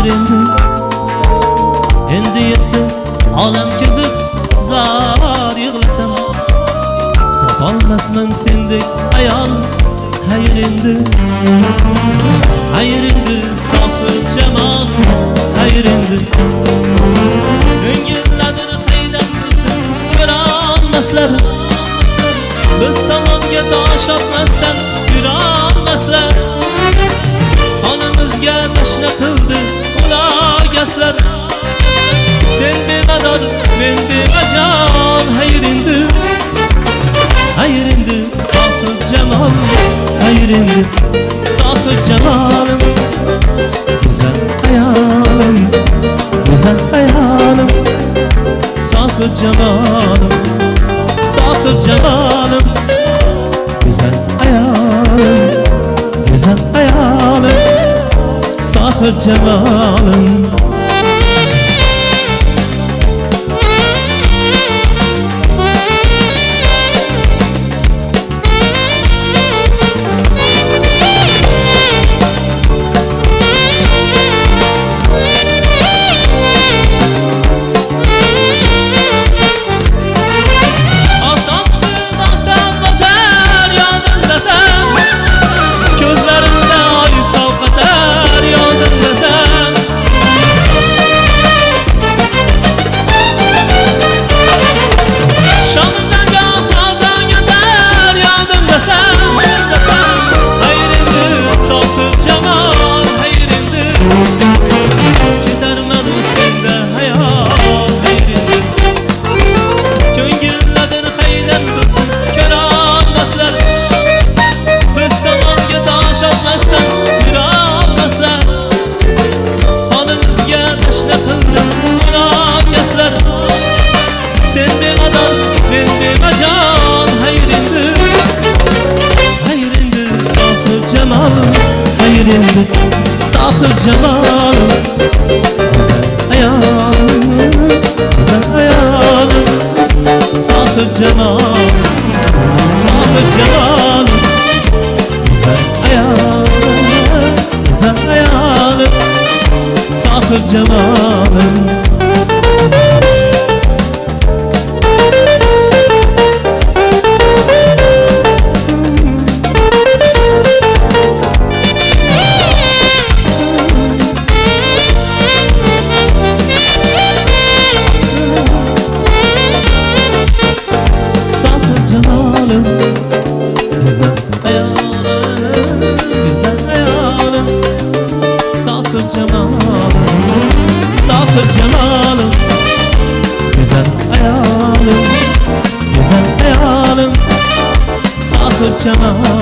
endi. Endi yetdi olam kezib zar yig'lasam, topolmasman sendek ayol. Hayır endi, hayır endi sohib jamol. Hayır endi ko'ngillarni qaydan bilsin ko'rolmaslar. Biz tomonga tosh otmasdan yurolmaslar. Qonimizga tashna qildi ulogaslar. Sen bemador, men bemajol. Hayır endi, hayır endi sohib jamol. Hayır endi sohib jamolim. Güzel hayalim, güzel hayalim. Sohib jamolim, sohib jamolim. Güzel hayalim, güzel hayalim. Sohib jamolim. Sen bemador, men bemajol. Hayır endi, hayır endi sohib jamol. Hayır endi sohib jamol. Güzel hayalim, güzel hayalim. Sohib jamol, sohib jamol. Güzel hayalim, güzel hayalim. Sohib jamolim. Güzel hayalim, güzel hayalim. Sohib jamalim, sohib jamalim. Güzel hayalim, güzel hayalim. Sohib jamalim.